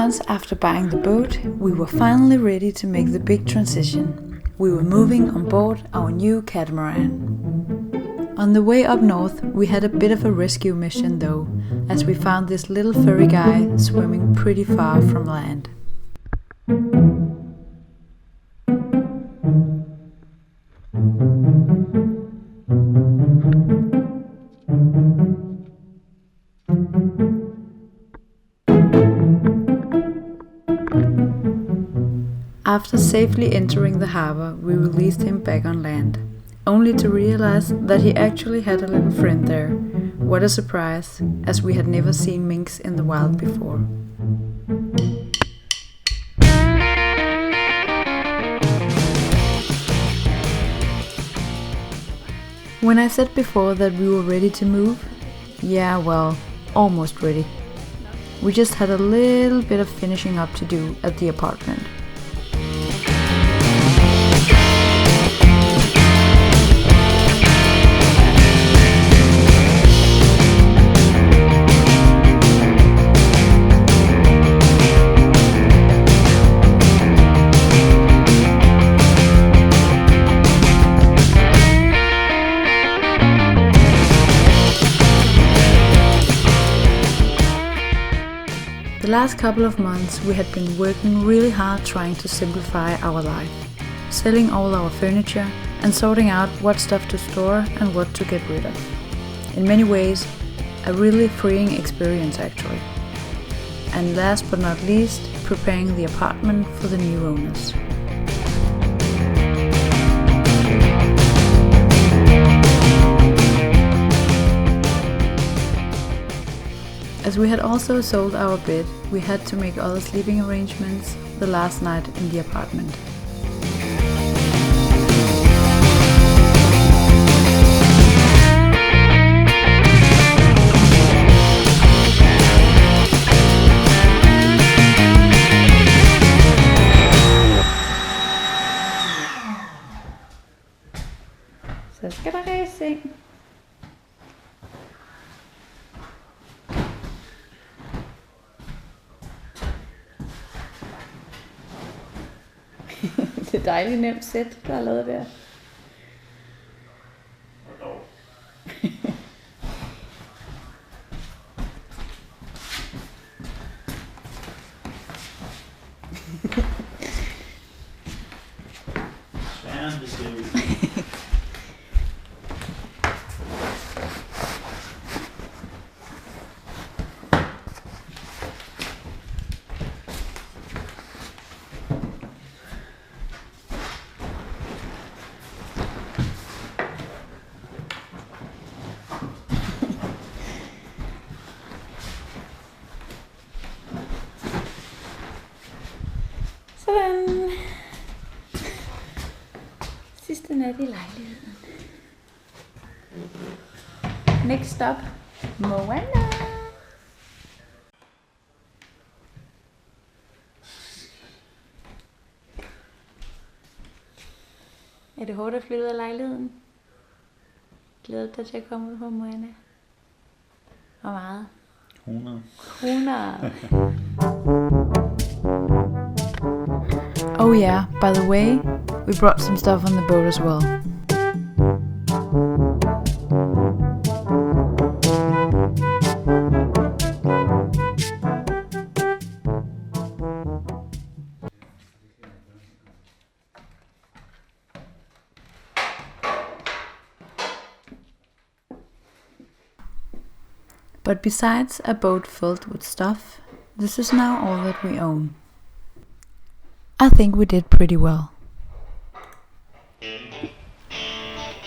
months after buying the boat, we were finally ready to make the big transition. We were moving on board our new catamaran. On the way up north, we had a bit of a rescue mission though, as we found this little furry guy swimming pretty far from land. After safely entering the harbor, we released him back on land, only to realize that he actually had a little friend there. What a surprise, as we had never seen minks in the wild before. When I said before that we were ready to move, yeah, well, almost ready. We just had a little bit of finishing up to do at the apartment. The last couple of months we had been working really hard trying to simplify our life, selling all our furniture and sorting out what stuff to store and what to get rid of. In many ways, a really freeing experience actually. And last but not least, preparing the apartment for the new owners. As we had also sold our bed, we had to make other sleeping arrangements the last night in the apartment. Så skal der ræse seng. Det er dejligt nemt sæt, der er lavet der. Sådan. Sidste nat i lejligheden. Next stop, Moana. Er det hårdt at flytte ud af lejligheden? Glæder du dig til at komme ud på Moana? Hvor meget? 100. 100. Oh yeah, by the way, we brought some stuff on the boat as well. But besides a boat filled with stuff, this is now all that we own. I think we did pretty well.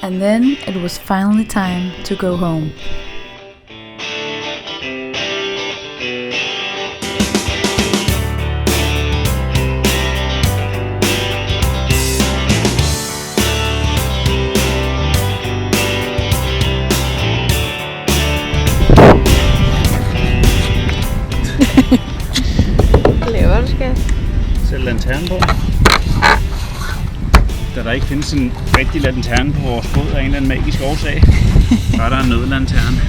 And then it was finally time to go home. Hvad laver du, skat? Sæt lanterne på. Da der ikke findes en rigtig lanterne på vores båd af en eller anden magisk årsag, så er der en nødlanterne.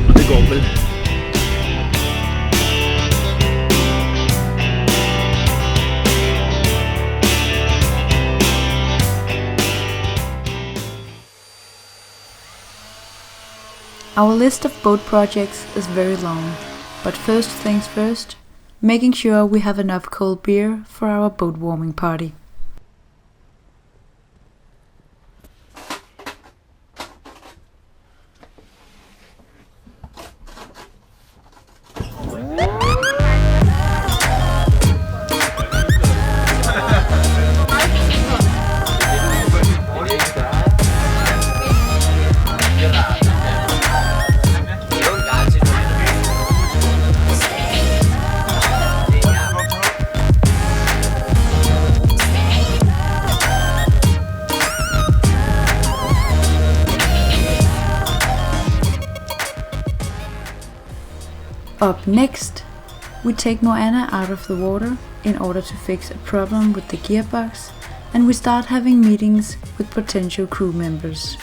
Og det går vel. Our list of boat projects is very long, but first things first, making sure we have enough cold beer for our boat warming party. Up next, we take Moana out of the water in order to fix a problem with the gearbox, and we start having meetings with potential crew members.